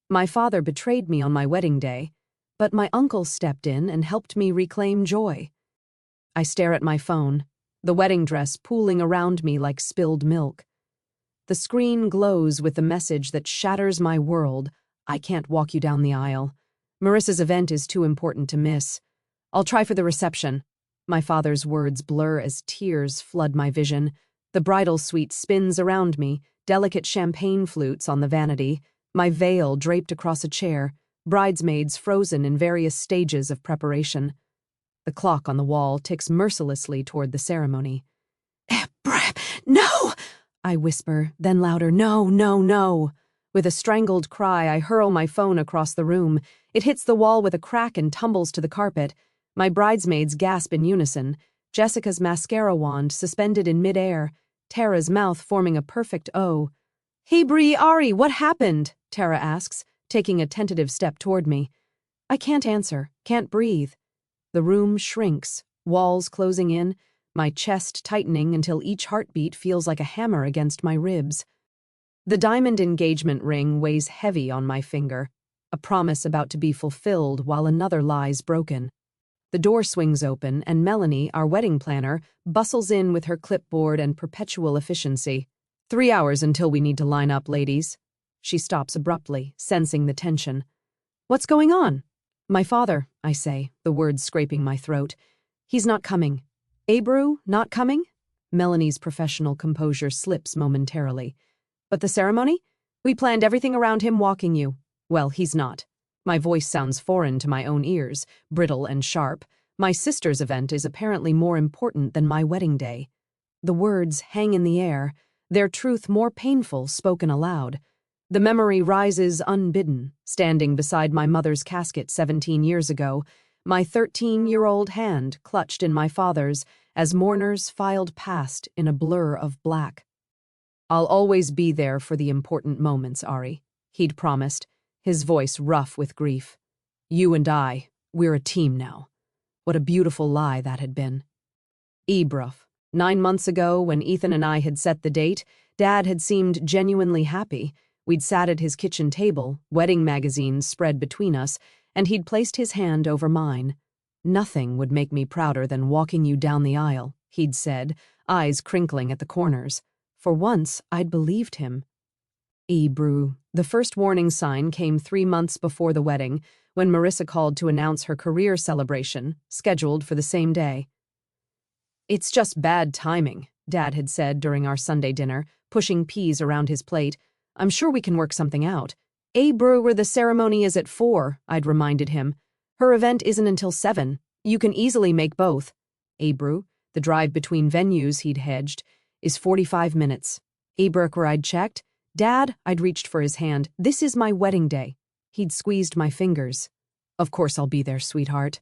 My father betrayed me on my wedding day, but my uncle stepped in and helped me reclaim joy. I stare at my phone, the wedding dress pooling around me like spilled milk. The screen glows with the message that shatters my world. I can't walk you down the aisle. Marissa's event is too important to miss. I'll try for the reception. My father's words blur as tears flood my vision. The bridal suite spins around me, delicate champagne flutes on the vanity, my veil draped across a chair, bridesmaids frozen in various stages of preparation. The clock on the wall ticks mercilessly toward the ceremony. No! I whisper, then louder, no, no, no. With a strangled cry, I hurl my phone across the room. It hits the wall with a crack and tumbles to the carpet. My bridesmaids gasp in unison, Jessica's mascara wand suspended in midair, Tara's mouth forming a perfect O. "Hey, Bree, Ari, what happened?" Tara asks, taking a tentative step toward me. I can't answer, can't breathe. The room shrinks, walls closing in, my chest tightening until each heartbeat feels like a hammer against my ribs. The diamond engagement ring weighs heavy on my finger, a promise about to be fulfilled while another lie's broken. The door swings open, and Melanie, our wedding planner, bustles in with her clipboard and perpetual efficiency. 3 hours until we need to line up, ladies. She stops abruptly, sensing the tension. What's going on? My father, I say, the words scraping my throat. He's not coming. Abru, not coming? Melanie's professional composure slips momentarily. But the ceremony? We planned everything around him walking you. Well, he's not. My voice sounds foreign to my own ears, brittle and sharp. My sister's event is apparently more important than my wedding day. The words hang in the air, their truth more painful spoken aloud. The memory rises unbidden, standing beside my mother's casket 17 years ago, my 13-year-old hand clutched in my father's as mourners filed past in a blur of black. I'll always be there for the important moments, Ari, he'd promised, his voice rough with grief. You and I, we're a team now. What a beautiful lie that had been. Ebruf. 9 months ago, when Ethan and I had set the date, Dad had seemed genuinely happy. We'd sat at his kitchen table, wedding magazines spread between us, and he'd placed his hand over mine. Nothing would make me prouder than walking you down the aisle, he'd said, eyes crinkling at the corners. For once, I'd believed him. Ebru. The first warning sign came 3 months before the wedding, when Marissa called to announce her career celebration, scheduled for the same day. It's just bad timing, Dad had said during our Sunday dinner, pushing peas around his plate. I'm sure we can work something out. Ebru, the ceremony is at 4, I'd reminded him. Her event isn't until 7. You can easily make both. Ebru, the drive between venues he'd hedged, is 45 minutes. Ebru, I'd checked. Dad, I'd reached for his hand. This is my wedding day. He'd squeezed my fingers. Of course I'll be there, sweetheart.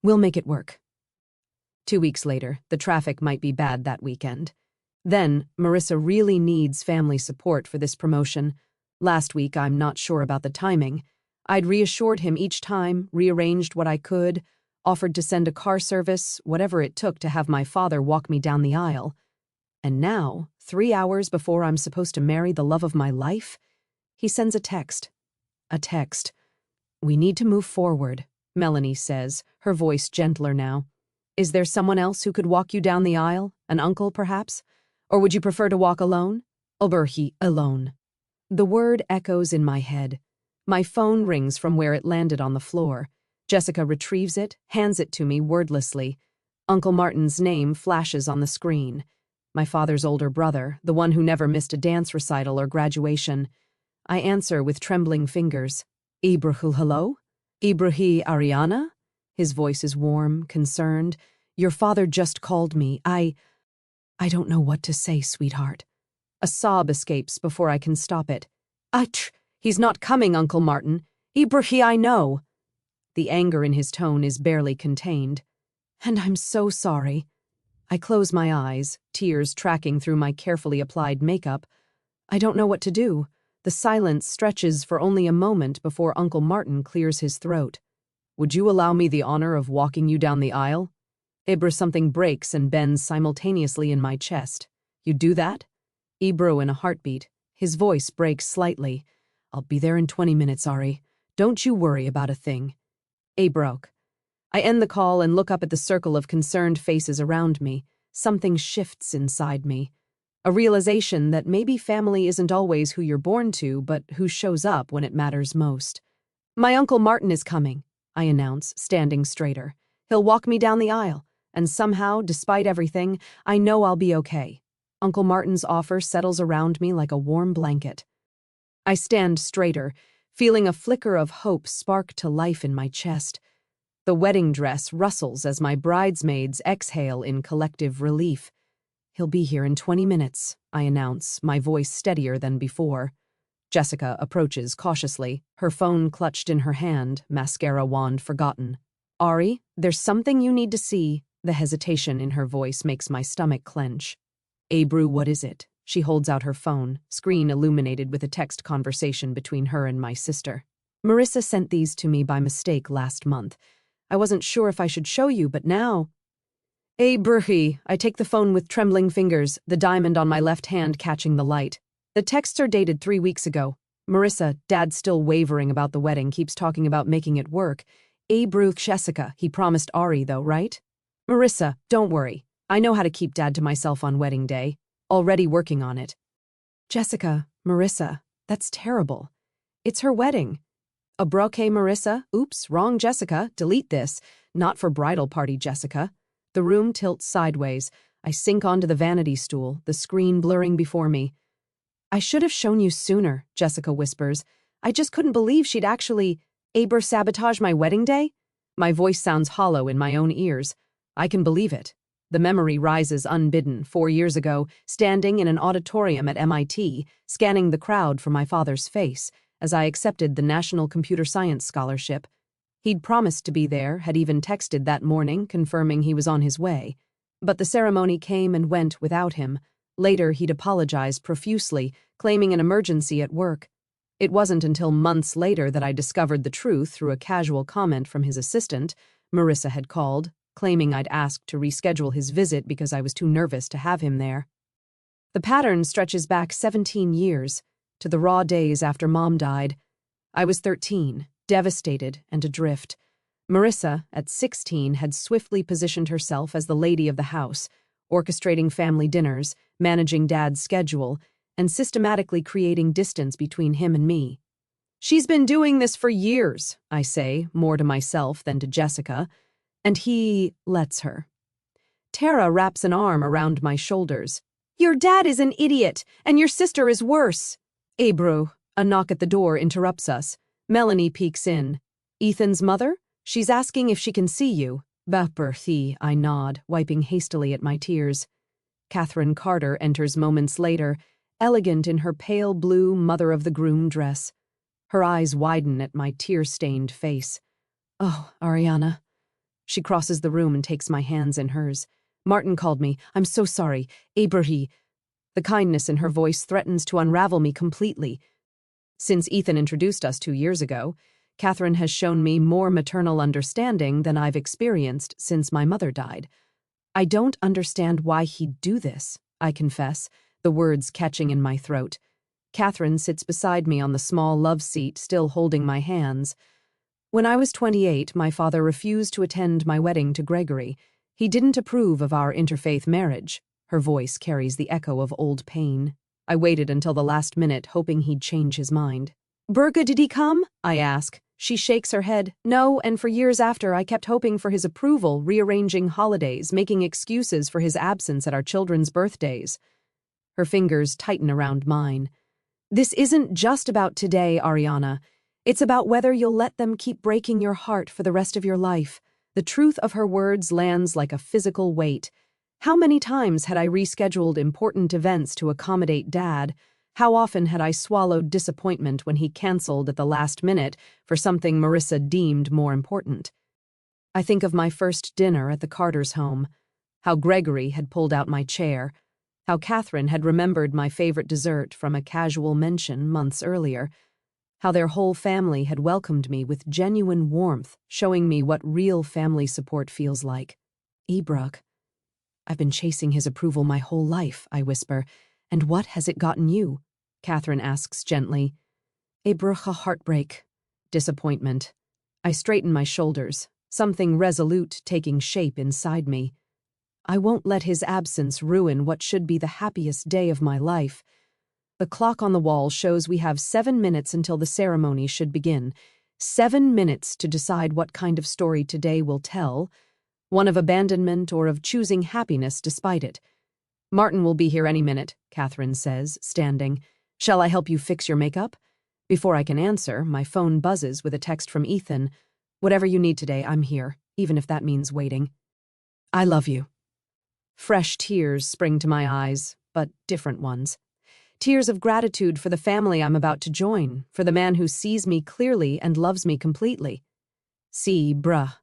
We'll make it work. 2 weeks later, the traffic might be bad that weekend. Then, Marissa really needs family support for this promotion. Last week, I'm not sure about the timing. I'd reassured him each time, rearranged what I could, offered to send a car service, whatever it took to have my father walk me down the aisle. And now, 3 hours before I'm supposed to marry the love of my life, he sends a text. A text. We need to move forward, Melanie says, her voice gentler now. Is there someone else who could walk you down the aisle? An uncle, perhaps? Or would you prefer to walk alone? Oberhi, alone. The word echoes in my head. My phone rings from where it landed on the floor. Jessica retrieves it, hands it to me wordlessly. Uncle Martin's name flashes on the screen. My father's older brother, the one who never missed a dance recital or graduation. I answer with trembling fingers. Ibrahil, hello? Ibrahi Ariana? His voice is warm, concerned. Your father just called me. I don't know what to say, sweetheart. A sob escapes before I can stop it. He's not coming, Uncle Martin. Ibrahi, I know. The anger in his tone is barely contained. And I'm so sorry. I close my eyes, tears tracking through my carefully applied makeup. I don't know what to do. The silence stretches for only a moment before Uncle Martin clears his throat. Would you allow me the honor of walking you down the aisle? Something breaks and bends simultaneously in my chest. You do that? Ebro in a heartbeat. His voice breaks slightly. I'll be there in 20 minutes, Ari. Don't you worry about a thing. A broke. I end the call and look up at the circle of concerned faces around me. Something shifts inside me. A realization that maybe family isn't always who you're born to, but who shows up when it matters most. My Uncle Martin is coming, I announce, standing straighter. He'll walk me down the aisle, and somehow, despite everything, I know I'll be okay. Uncle Martin's offer settles around me like a warm blanket. I stand straighter, feeling a flicker of hope spark to life in my chest. The wedding dress rustles as my bridesmaids exhale in collective relief. He'll be here in 20 minutes, I announce, my voice steadier than before. Jessica approaches cautiously, her phone clutched in her hand, mascara wand forgotten. Ari, there's something you need to see. The hesitation in her voice makes my stomach clench. Abru, what is it? She holds out her phone, screen illuminated with a text conversation between her and my sister. Marissa sent these to me by mistake last month. I wasn't sure if I should show you, but now… Abru, I take the phone with trembling fingers, the diamond on my left hand catching the light. The texts are dated 3 weeks ago. Marissa, Dad's still wavering about the wedding, keeps talking about making it work. Abru, Jessica, he promised Ari though, right? Marissa, don't worry. I know how to keep Dad to myself on wedding day. Already working on it. Jessica, Marissa, that's terrible. It's her wedding. A bouquet, Marissa? Oops, wrong Jessica. Delete this. Not for bridal party, Jessica. The room tilts sideways. I sink onto the vanity stool, the screen blurring before me. I should have shown you sooner, Jessica whispers. I just couldn't believe she'd actually… sabotage my wedding day? My voice sounds hollow in my own ears. I can believe it. The memory rises unbidden, 4 years ago, standing in an auditorium at MIT, scanning the crowd for my father's face, as I accepted the National Computer Science Scholarship. He'd promised to be there, had even texted that morning, confirming he was on his way. But the ceremony came and went without him. Later, he'd apologized profusely, claiming an emergency at work. It wasn't until months later that I discovered the truth through a casual comment from his assistant. Marissa had called, claiming I'd asked to reschedule his visit because I was too nervous to have him there. The pattern stretches back 17 years, to the raw days after Mom died. I was 13, devastated and adrift. Marissa, at 16, had swiftly positioned herself as the lady of the house, orchestrating family dinners, managing Dad's schedule, and systematically creating distance between him and me. She's been doing this for years, I say, more to myself than to Jessica, and he lets her. Tara wraps an arm around my shoulders. Your dad is an idiot, and your sister is worse. Abru, a knock at the door interrupts us. Melanie peeks in. Ethan's mother? She's asking if she can see you. Betrayal, I nod, wiping hastily at my tears. Catherine Carter enters moments later, elegant in her pale blue mother-of-the-groom dress. Her eyes widen at my tear-stained face. Oh, Ariana. She crosses the room and takes my hands in hers. Martin called me. I'm so sorry. Abru. The kindness in her voice threatens to unravel me completely. Since Ethan introduced us 2 years ago, Catherine has shown me more maternal understanding than I've experienced since my mother died. I don't understand why he'd do this, I confess, the words catching in my throat. Catherine sits beside me on the small love seat, still holding my hands. When I was 28, my father refused to attend my wedding to Gregory. He didn't approve of our interfaith marriage. Her voice carries the echo of old pain. I waited until the last minute, hoping he'd change his mind. Berga, did he come? I ask. She shakes her head. No, and for years after, I kept hoping for his approval, rearranging holidays, making excuses for his absence at our children's birthdays. Her fingers tighten around mine. This isn't just about today, Ariana. It's about whether you'll let them keep breaking your heart for the rest of your life. The truth of her words lands like a physical weight. How many times had I rescheduled important events to accommodate Dad? How often had I swallowed disappointment when he canceled at the last minute for something Marissa deemed more important? I think of my first dinner at the Carters' home, how Gregory had pulled out my chair, how Catherine had remembered my favorite dessert from a casual mention months earlier, how their whole family had welcomed me with genuine warmth, showing me what real family support feels like. Ebrook. I've been chasing his approval my whole life, I whisper. And what has it gotten you? Catherine asks gently. A brucha heartbreak. Disappointment. I straighten my shoulders, something resolute taking shape inside me. I won't let his absence ruin what should be the happiest day of my life. The clock on the wall shows we have 7 minutes until the ceremony should begin. 7 minutes to decide what kind of story today will tell, one of abandonment or of choosing happiness despite it. Martin will be here any minute, Catherine says, standing. Shall I help you fix your makeup? Before I can answer, my phone buzzes with a text from Ethan. Whatever you need today, I'm here, even if that means waiting. I love you. Fresh tears spring to my eyes, but different ones. Tears of gratitude for the family I'm about to join, for the man who sees me clearly and loves me completely. See, bruh.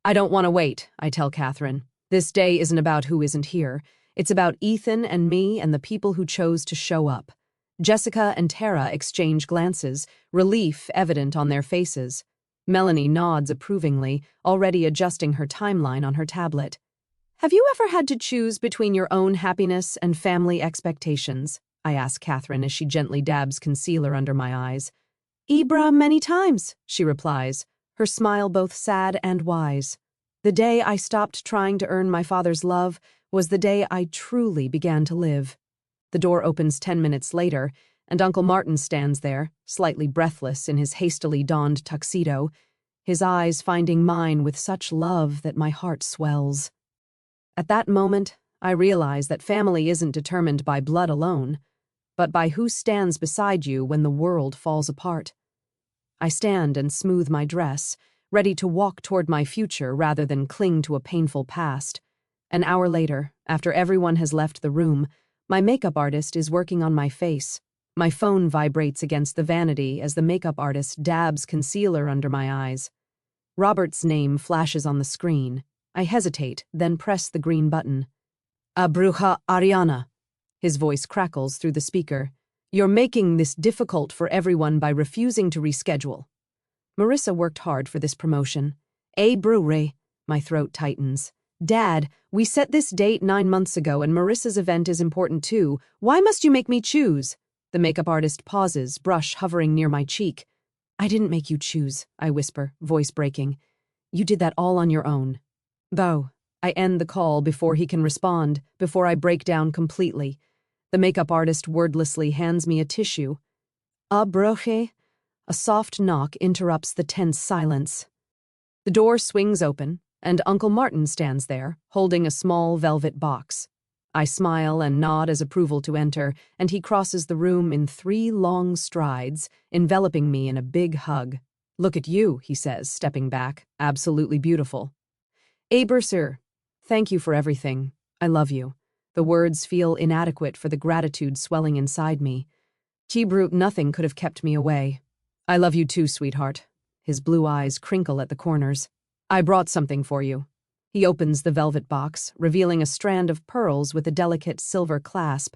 I don't want to wait, I tell Catherine. This day isn't about who isn't here. It's about Ethan and me and the people who chose to show up. Jessica and Tara exchange glances, relief evident on their faces. Melanie nods approvingly, already adjusting her timeline on her tablet. Have you ever had to choose between your own happiness and family expectations? I ask Catherine as she gently dabs concealer under my eyes. Ibra, many times, she replies, her smile both sad and wise. The day I stopped trying to earn my father's love was the day I truly began to live. The door opens 10 minutes later, and Uncle Martin stands there, slightly breathless in his hastily donned tuxedo, his eyes finding mine with such love that my heart swells. At that moment, I realize that family isn't determined by blood alone, but by who stands beside you when the world falls apart. I stand and smooth my dress, ready to walk toward my future rather than cling to a painful past. An hour later, after everyone has left the room, my makeup artist is working on my face. My phone vibrates against the vanity as the makeup artist dabs concealer under my eyes. Robert's name flashes on the screen. I hesitate, then press the green button. Bruja Ariana. His voice crackles through the speaker. You're making this difficult for everyone by refusing to reschedule. Marissa worked hard for this promotion. Brewery. My throat tightens. Dad, we set this date 9 months ago and Marissa's event is important too. Why must you make me choose? The makeup artist pauses, brush hovering near my cheek. I didn't make you choose, I whisper, voice breaking. You did that all on your own. Though, I end the call before he can respond, before I break down completely. The makeup artist wordlessly hands me a tissue. Broche? A soft knock interrupts the tense silence. The door swings open, and Uncle Martin stands there, holding a small velvet box. I smile and nod as approval to enter, and he crosses the room in 3 long strides, enveloping me in a big hug. Look at you, he says, stepping back. Absolutely beautiful. Sir, thank you for everything. I love you. The words feel inadequate for the gratitude swelling inside me. Brute, nothing could have kept me away. I love you too, sweetheart. His blue eyes crinkle at the corners. I brought something for you. He opens the velvet box, revealing a strand of pearls with a delicate silver clasp.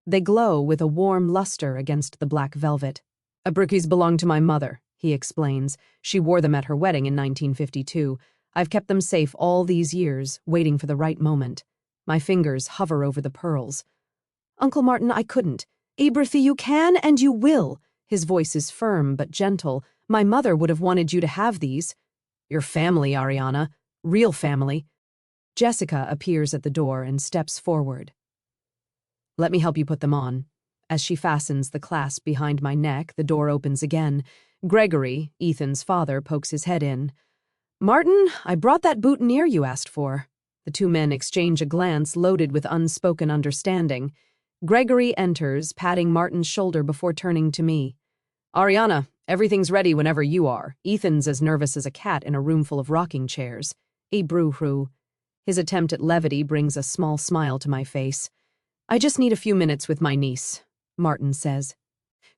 They glow with a warm luster against the black velvet. Abrukis belong to my mother, he explains. She wore them at her wedding in 1952. I've kept them safe all these years, waiting for the right moment. My fingers hover over the pearls. Uncle Martin, I couldn't. Ibrthi, you can and you will. His voice is firm but gentle. My mother would have wanted you to have these. Your family, Ariana. Real family. Jessica appears at the door and steps forward. Let me help you put them on. As she fastens the clasp behind my neck, the door opens again. Gregory, Ethan's father, pokes his head in. Martin, I brought that boutonniere you asked for. The 2 men exchange a glance loaded with unspoken understanding. Gregory enters, patting Martin's shoulder before turning to me. Ariana, everything's ready whenever you are. Ethan's as nervous as a cat in a room full of rocking chairs. Bruhu. His attempt at levity brings a small smile to my face. I just need a few minutes with my niece, Martin says.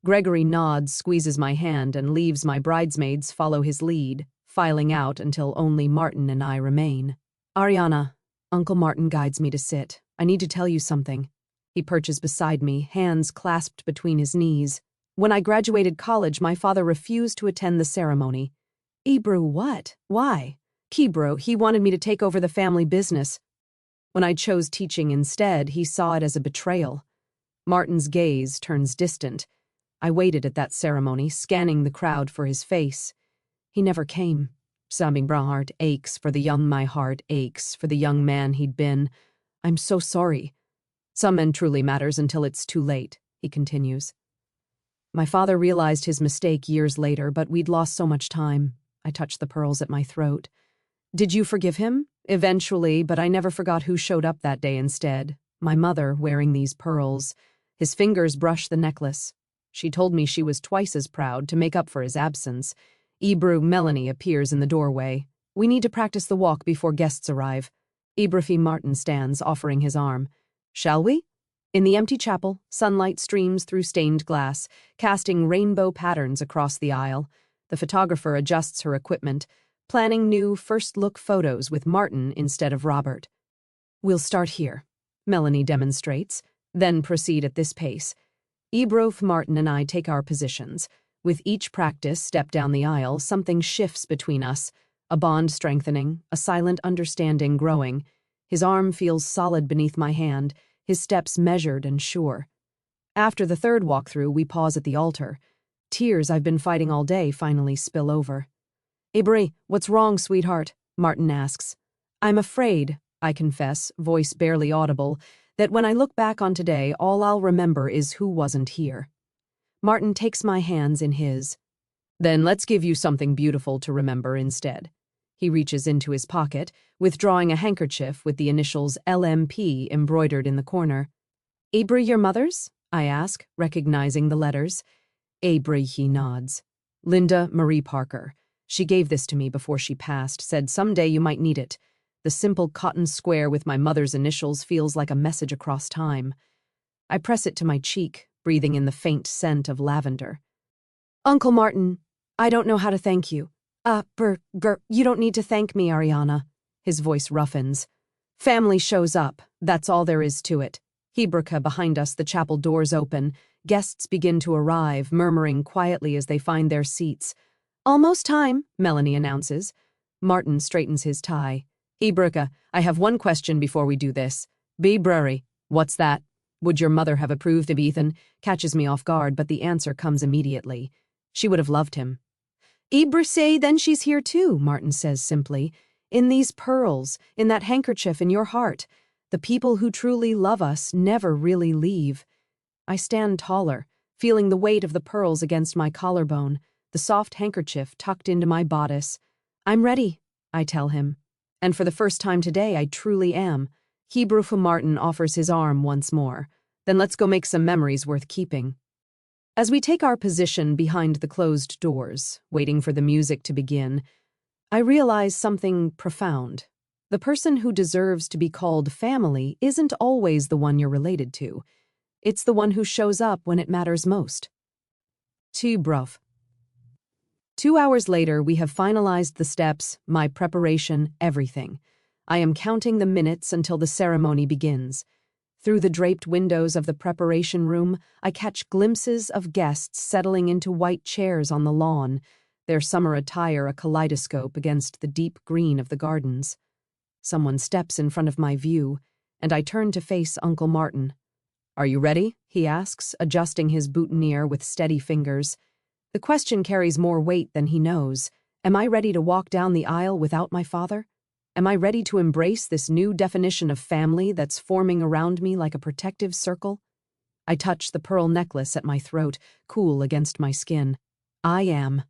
Gregory nods, squeezes my hand, and leaves my bridesmaids follow his lead, filing out until only Martin and I remain. Ariana, Uncle Martin guides me to sit. I need to tell you something. He perches beside me, hands clasped between his knees. When I graduated college, my father refused to attend the ceremony. Ibru, what? Why? Kibro, he wanted me to take over the family business. When I chose teaching instead, he saw it as a betrayal. Martin's gaze turns distant. I waited at that ceremony, scanning the crowd for his face. He never came. My heart aches for the young man he'd been. I'm so sorry. Some men truly matters until it's too late, he continues. My father realized his mistake years later, but we'd lost so much time. I touched the pearls at my throat. Did you forgive him? Eventually, but I never forgot who showed up that day instead. My mother, wearing these pearls. His fingers brushed the necklace. She told me she was twice as proud to make up for his absence. Melanie appears in the doorway. We need to practice the walk before guests arrive. Martin stands, offering his arm. Shall we? In the empty chapel, sunlight streams through stained glass, casting rainbow patterns across the aisle. The photographer adjusts her equipment, planning new first-look photos with Martin instead of Robert. We'll start here, Melanie demonstrates, then proceed at this pace. Martin and I take our positions. With each practice step down the aisle, something shifts between us, a bond strengthening, a silent understanding growing. His arm feels solid beneath my hand, his steps measured and sure. After the third walkthrough, we pause at the altar. Tears I've been fighting all day finally spill over. Brie, what's wrong, sweetheart? Martin asks. I'm afraid, I confess, voice barely audible, that when I look back on today, all I'll remember is who wasn't here. Martin takes my hands in his. Then let's give you something beautiful to remember instead. He reaches into his pocket, withdrawing a handkerchief with the initials LMP embroidered in the corner. Your mother's? I ask, recognizing the letters. He nods. Linda Marie Parker. She gave this to me before she passed, said someday you might need it. The simple cotton square with my mother's initials feels like a message across time. I press it to my cheek, breathing in the faint scent of lavender. Uncle Martin, I don't know how to thank you. You don't need to thank me, Ariana. His voice roughens. Family shows up, that's all there is to it. Behind us, the chapel doors open. Guests begin to arrive, murmuring quietly as they find their seats. Almost time, Melanie announces. Martin straightens his tie. I have one question before we do this. Brewery, what's that? Would your mother have approved of Ethan? Catches me off guard, but the answer comes immediately. She would have loved him. Say, then she's here too, Martin says simply. In these pearls, in that handkerchief in your heart. The people who truly love us never really leave. I stand taller, feeling the weight of the pearls against my collarbone, the soft handkerchief tucked into my bodice. I'm ready, I tell him. And for the first time today, I truly am. Martin offers his arm once more. Then let's go make some memories worth keeping. As we take our position behind the closed doors, waiting for the music to begin, I realize something profound. The person who deserves to be called family isn't always the one you're related to. It's the one who shows up when it matters most. 2 hours later, we have finalized the steps, my preparation, everything. I am counting the minutes until the ceremony begins. Through the draped windows of the preparation room, I catch glimpses of guests settling into white chairs on the lawn, their summer attire a kaleidoscope against the deep green of the gardens. Someone steps in front of my view, and I turn to face Uncle Martin. Are you ready? He asks, adjusting his boutonniere with steady fingers. The question carries more weight than he knows. Am I ready to walk down the aisle without my father? Am I ready to embrace this new definition of family that's forming around me like a protective circle? I touch the pearl necklace at my throat, cool against my skin. I am.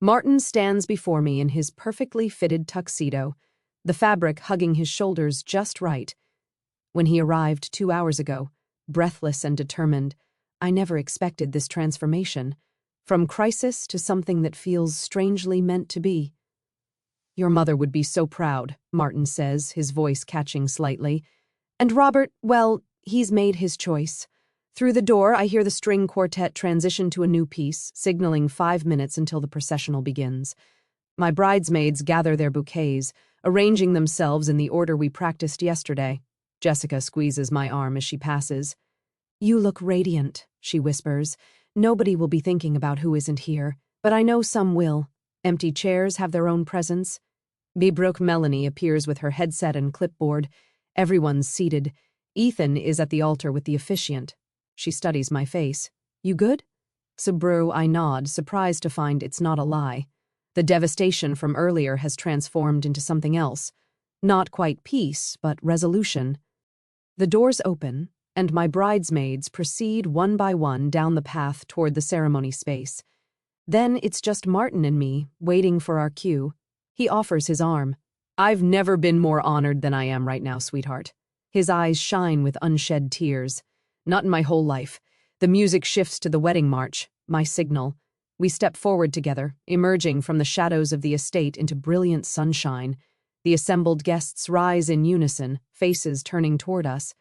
Martin stands before me in his perfectly fitted tuxedo, the fabric hugging his shoulders just right. When he arrived 2 hours ago, breathless and determined, I never expected this transformation, from crisis to something that feels strangely meant to be. Your mother would be so proud, Martin says, his voice catching slightly. And Robert, well, he's made his choice. Through the door, I hear the string quartet transition to a new piece, signaling 5 minutes until the processional begins. My bridesmaids gather their bouquets, arranging themselves in the order we practiced yesterday. Jessica squeezes my arm as she passes. You look radiant, she whispers. Nobody will be thinking about who isn't here, but I know some will. Empty chairs have their own presence. Melanie appears with her headset and clipboard. Everyone's seated. Ethan is at the altar with the officiant. She studies my face. You good? Sabru, I nod, surprised to find it's not a lie. The devastation from earlier has transformed into something else. Not quite peace, but resolution. The doors open, and my bridesmaids proceed one by one down the path toward the ceremony space. Then it's just Martin and me, waiting for our cue. He offers his arm. I've never been more honored than I am right now, sweetheart. His eyes shine with unshed tears. Not in my whole life. The music shifts to the wedding march, my signal. We step forward together, emerging from the shadows of the estate into brilliant sunshine. The assembled guests rise in unison, faces turning toward us.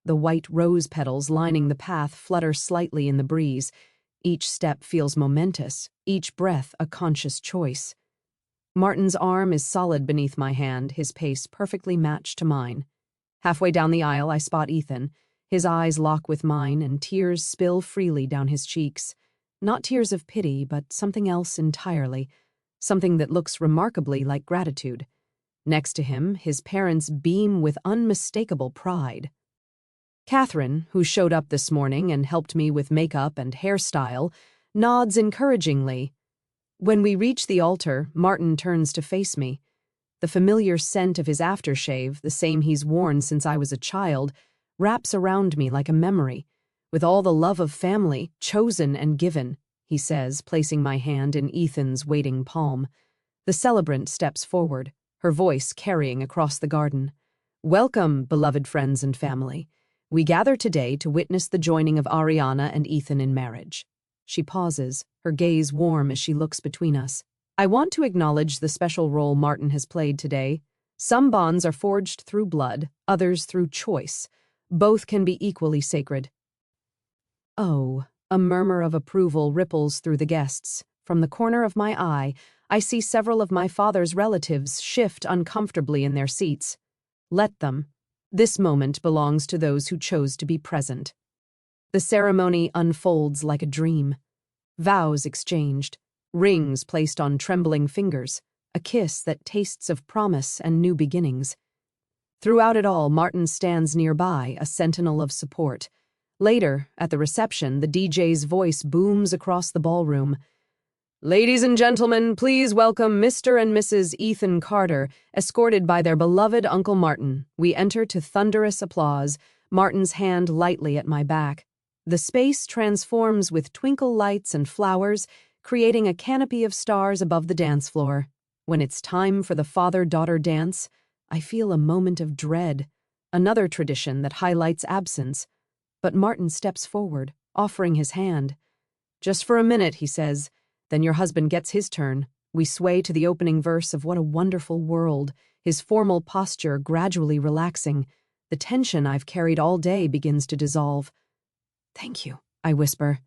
The white rose petals lining the path flutter slightly in the breeze. Each step feels momentous, each breath a conscious choice. Martin's arm is solid beneath my hand, his pace perfectly matched to mine. Halfway down the aisle, I spot Ethan. His eyes lock with mine, and tears spill freely down his cheeks. Not tears of pity, but something else entirely. Something that looks remarkably like gratitude. Next to him, his parents beam with unmistakable pride. Catherine, who showed up this morning and helped me with makeup and hairstyle, nods encouragingly. When we reach the altar, Martin turns to face me. The familiar scent of his aftershave, the same he's worn since I was a child, wraps around me like a memory. With all the love of family, chosen and given, he says, placing my hand in Ethan's waiting palm. The celebrant steps forward, her voice carrying across the garden. Welcome, beloved friends and family. We gather today to witness the joining of Ariana and Ethan in marriage. She pauses, her gaze warm as she looks between us. I want to acknowledge the special role Martin has played today. Some bonds are forged through blood, others through choice. Both can be equally sacred. Oh, a murmur of approval ripples through the guests. From the corner of my eye, I see several of my father's relatives shift uncomfortably in their seats. Let them. This moment belongs to those who chose to be present. The ceremony unfolds like a dream. Vows exchanged, rings placed on trembling fingers, a kiss that tastes of promise and new beginnings. Throughout it all, Martin stands nearby, a sentinel of support. Later, at the reception, the DJ's voice booms across the ballroom. Ladies and gentlemen, please welcome Mr. and Mrs. Ethan Carter, escorted by their beloved Uncle Martin. We enter to thunderous applause, Martin's hand lightly at my back. The space transforms with twinkle lights and flowers, creating a canopy of stars above the dance floor. When it's time for the father-daughter dance, I feel a moment of dread, another tradition that highlights absence. But Martin steps forward, offering his hand. Just for a minute, he says, then your husband gets his turn. We sway to the opening verse of What a Wonderful World, his formal posture gradually relaxing. The tension I've carried all day begins to dissolve. Thank you, I whisper.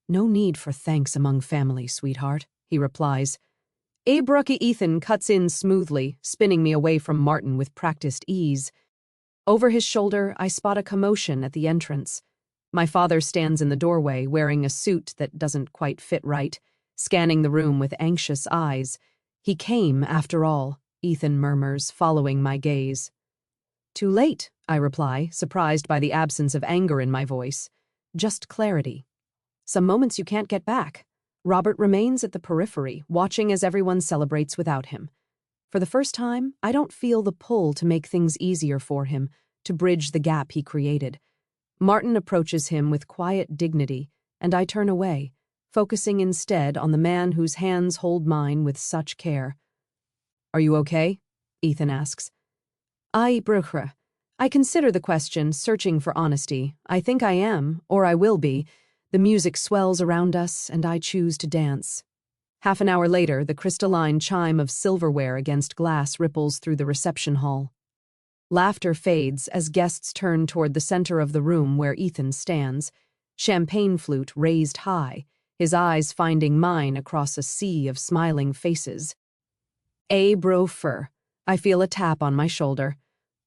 No need for thanks among family, sweetheart, he replies. Abruptly, Ethan cuts in smoothly, spinning me away from Martin with practiced ease. Over his shoulder, I spot a commotion at the entrance. My father stands in the doorway, wearing a suit that doesn't quite fit right, scanning the room with anxious eyes. He came, after all, Ethan murmurs, following my gaze. Too late, I reply, surprised by the absence of anger in my voice. Just clarity. Some moments you can't get back. Robert remains at the periphery, watching as everyone celebrates without him. For the first time, I don't feel the pull to make things easier for him, to bridge the gap he created. Martin approaches him with quiet dignity, and I turn away, focusing instead on the man whose hands hold mine with such care. Are you okay? Ethan asks. I consider the question, searching for honesty. I think I am, or I will be. The music swells around us, and I choose to dance. Half an hour later, the crystalline chime of silverware against glass ripples through the reception hall. Laughter fades as guests turn toward the center of the room where Ethan stands, champagne flute raised high, his eyes finding mine across a sea of smiling faces. I feel a tap on my shoulder.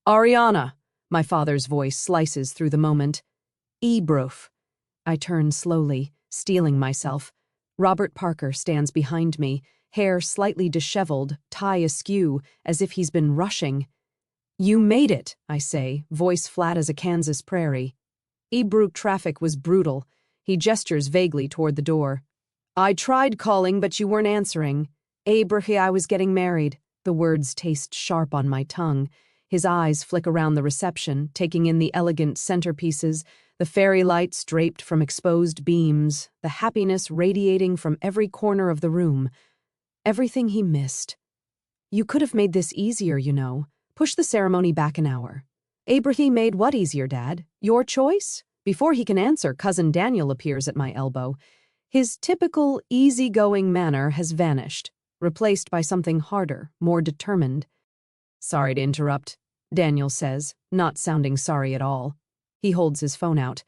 Ariana, my father's voice slices through the moment. Brof. I turn slowly, steeling myself. Robert Parker stands behind me, hair slightly disheveled, tie askew, as if he's been rushing. You made it, I say, voice flat as a Kansas prairie. Ebrook traffic was brutal. He gestures vaguely toward the door. I tried calling, but you weren't answering. Abraham, I was getting married. The words taste sharp on my tongue. His eyes flick around the reception, taking in the elegant centerpieces, the fairy lights draped from exposed beams, the happiness radiating from every corner of the room. Everything he missed. You could have made this easier, you know. Push the ceremony back an hour. Abraham made what easier, Dad? Your choice? Before he can answer, Cousin Daniel appears at my elbow. His typical easygoing manner has vanished, replaced by something harder, more determined. Sorry to interrupt, Daniel says, not sounding sorry at all. He holds his phone out.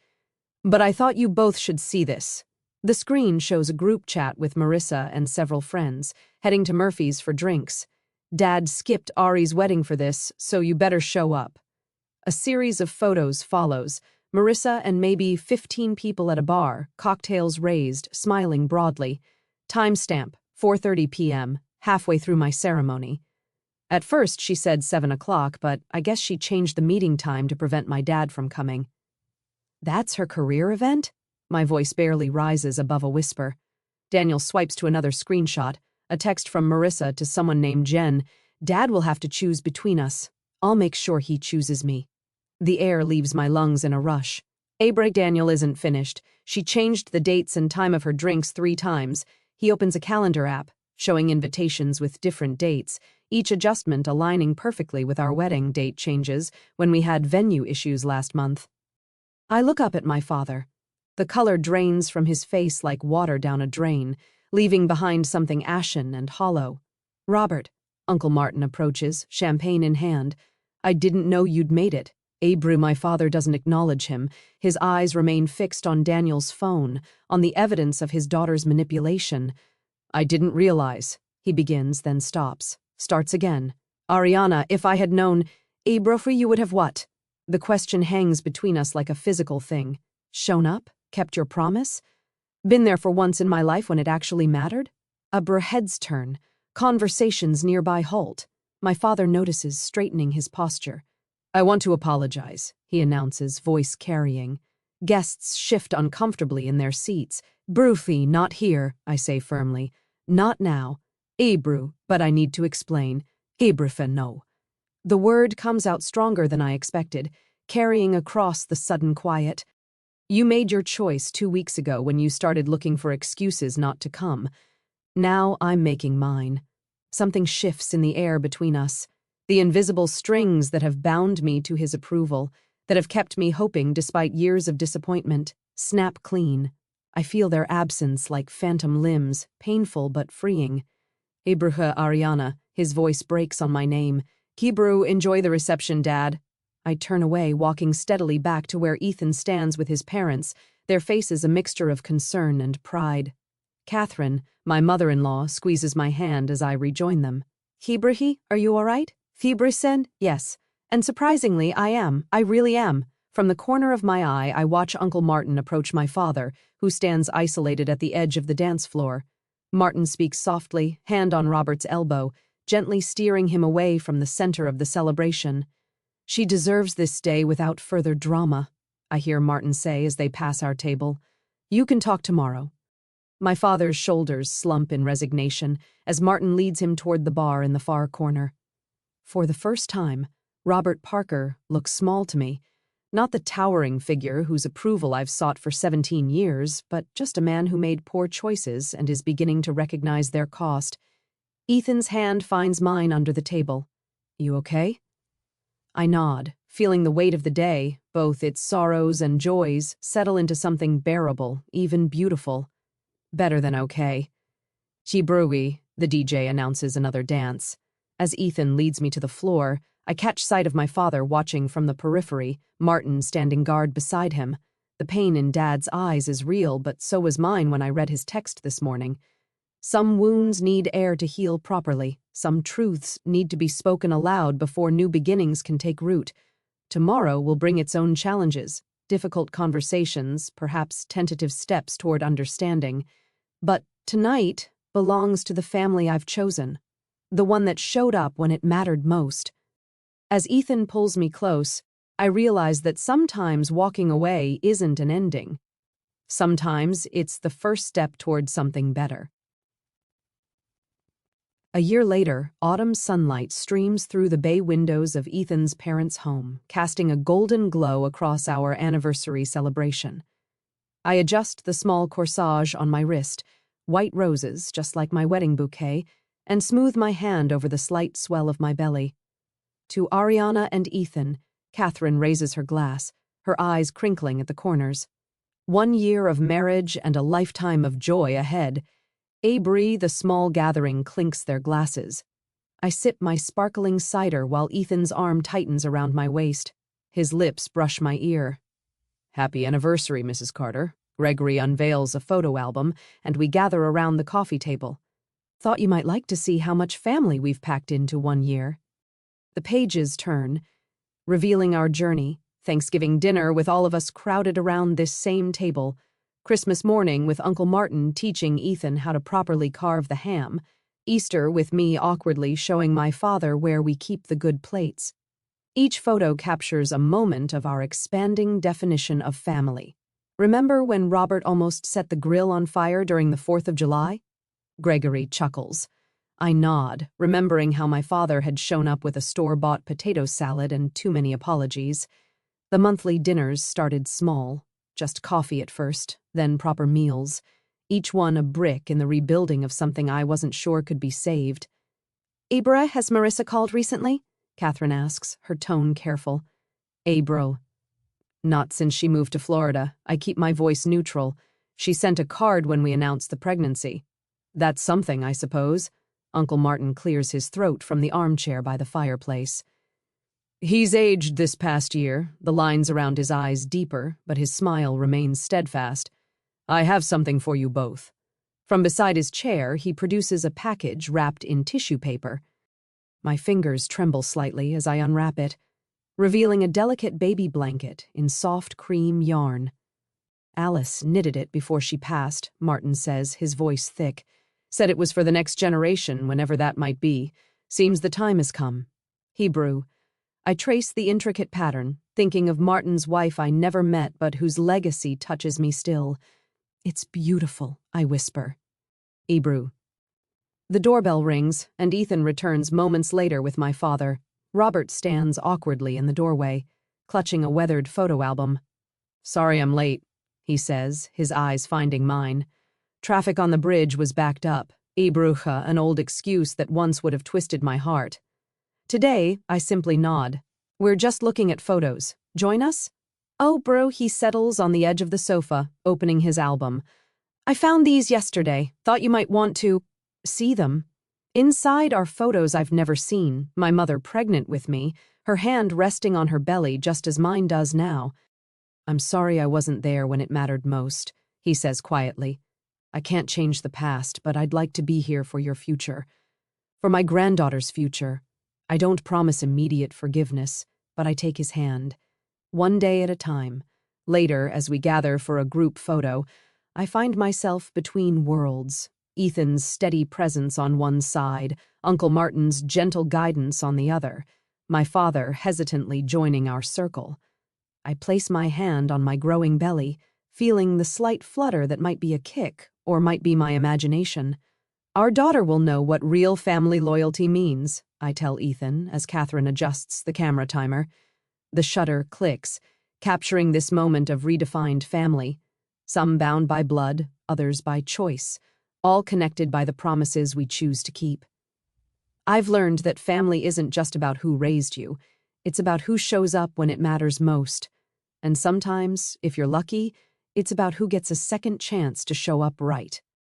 But I thought you both should see this. The screen shows a group chat with Marissa and several friends, heading to Murphy's for drinks. Dad skipped Ari's wedding for this, so you better show up. A series of photos follows. Marissa and maybe 15 people at a bar, cocktails raised, smiling broadly. Timestamp, 4:30 p.m., halfway through my ceremony. At first she said 7 o'clock, but I guess she changed the meeting time to prevent my dad from coming. That's her career event? My voice barely rises above a whisper. Daniel swipes to another screenshot, a text from Marissa to someone named Jen. Dad will have to choose between us. I'll make sure he chooses me. The air leaves my lungs in a rush. Daniel isn't finished. She changed the dates and time of her drinks 3 times. He opens a calendar app, showing invitations with different dates, each adjustment aligning perfectly with our wedding date changes when we had venue issues last month. I look up at my father. The color drains from his face like water down a drain, leaving behind something ashen and hollow. Robert, Uncle Martin approaches, champagne in hand. I didn't know you'd made it. My father doesn't acknowledge him. His eyes remain fixed on Daniel's phone, on the evidence of his daughter's manipulation. I didn't realize. He begins, then stops. Starts again. Ariana, if I had known, Abrofri, you would have what? The question hangs between us like a physical thing. Shown up? Kept your promise? Been there for once in my life when it actually mattered? Heads turn. Conversations nearby halt. My father notices, straightening his posture. I want to apologize, he announces, voice carrying. Guests shift uncomfortably in their seats. Brufi, not here, I say firmly. Not now. Abru, but I need to explain. Abrufen, no. The word comes out stronger than I expected, carrying across the sudden quiet. You made your choice 2 weeks ago when you started looking for excuses not to come. Now I'm making mine. Something shifts in the air between us. The invisible strings that have bound me to his approval, that have kept me hoping despite years of disappointment, snap clean. I feel their absence like phantom limbs, painful but freeing. Abraha Ariana, his voice breaks on my name. Hebrew, enjoy the reception, Dad. I turn away, walking steadily back to where Ethan stands with his parents, their faces a mixture of concern and pride. Catherine, my mother-in-law, squeezes my hand as I rejoin them. Hebrahi, are you all right? Fibrisen? Yes. And surprisingly, I am. I really am. From the corner of my eye, I watch Uncle Martin approach my father, who stands isolated at the edge of the dance floor. Martin speaks softly, hand on Robert's elbow, gently steering him away from the center of the celebration. She deserves this day without further drama, I hear Martin say as they pass our table. You can talk tomorrow. My father's shoulders slump in resignation as Martin leads him toward the bar in the far corner. For the first time, Robert Parker looks small to me. Not the towering figure whose approval I've sought for 17 years, but just a man who made poor choices and is beginning to recognize their cost. Ethan's hand finds mine under the table. You okay? I nod, feeling the weight of the day, both its sorrows and joys, settle into something bearable, even beautiful. Better than okay. Chibrui, the DJ announces another dance. As Ethan leads me to the floor, I catch sight of my father watching from the periphery, Martin standing guard beside him. The pain in Dad's eyes is real, but so was mine when I read his text this morning. Some wounds need air to heal properly. Some truths need to be spoken aloud before new beginnings can take root. Tomorrow will bring its own challenges, difficult conversations, perhaps tentative steps toward understanding. But tonight belongs to the family I've chosen, the one that showed up when it mattered most. As Ethan pulls me close, I realize that sometimes walking away isn't an ending. Sometimes it's the first step toward something better. A year later, autumn sunlight streams through the bay windows of Ethan's parents' home, casting a golden glow across our anniversary celebration. I adjust the small corsage on my wrist, white roses, just like my wedding bouquet, and smooth my hand over the slight swell of my belly. To Ariana and Ethan, Catherine raises her glass, her eyes crinkling at the corners. 1 year of marriage and a lifetime of joy ahead. Abri, the small gathering, clinks their glasses. I sip my sparkling cider while Ethan's arm tightens around my waist. His lips brush my ear. Happy anniversary, Mrs. Carter. Gregory unveils a photo album, and we gather around the coffee table. Thought you might like to see how much family we've packed into 1 year. The pages turn, revealing our journey. Thanksgiving dinner with all of us crowded around this same table. Christmas morning with Uncle Martin teaching Ethan how to properly carve the ham. Easter with me awkwardly showing my father where we keep the good plates. Each photo captures a moment of our expanding definition of family. Remember when Robert almost set the grill on fire during the 4th of July? Gregory chuckles. I nod, remembering how my father had shown up with a store-bought potato salad and too many apologies. The monthly dinners started small. Just coffee at first, then proper meals, each one a brick in the rebuilding of something I wasn't sure could be saved. Abra, has Marissa called recently? Catherine asks, her tone careful. Abro. Not since she moved to Florida. I keep my voice neutral. She sent a card when we announced the pregnancy. That's something, I suppose. Uncle Martin clears his throat from the armchair by the fireplace. He's aged this past year, the lines around his eyes deeper, but his smile remains steadfast. I have something for you both. From beside his chair, he produces a package wrapped in tissue paper. My fingers tremble slightly as I unwrap it, revealing a delicate baby blanket in soft cream yarn. Alice knitted it before she passed, Martin says, his voice thick. Said it was for the next generation, whenever that might be. Seems the time has come. Hebrew. I trace the intricate pattern, thinking of Martin's wife I never met but whose legacy touches me still. It's beautiful, I whisper. Hebrew. The doorbell rings, and Ethan returns moments later with my father. Robert stands awkwardly in the doorway, clutching a weathered photo album. Sorry I'm late, he says, his eyes finding mine. Traffic on the bridge was backed up. Ibrucha, an old excuse that once would have twisted my heart. Today, I simply nod. We're just looking at photos. Join us? Oh, bro, he settles on the edge of the sofa, opening his album. I found these yesterday. Thought you might want to see them. Inside are photos I've never seen, my mother pregnant with me, her hand resting on her belly just as mine does now. I'm sorry I wasn't there when it mattered most, he says quietly. I can't change the past, but I'd like to be here for your future. For my granddaughter's future. I don't promise immediate forgiveness, but I take his hand. 1 day at a time. Later, as we gather for a group photo, I find myself between worlds. Ethan's steady presence on one side, Uncle Martin's gentle guidance on the other, my father hesitantly joining our circle. I place my hand on my growing belly, feeling the slight flutter that might be a kick or might be my imagination. Our daughter will know what real family loyalty means, I tell Ethan as Catherine adjusts the camera timer. The shutter clicks, capturing this moment of redefined family. Some bound by blood, others by choice, all connected by the promises we choose to keep. I've learned that family isn't just about who raised you. It's about who shows up when it matters most. And sometimes, if you're lucky, it's about who gets a second chance to show up right.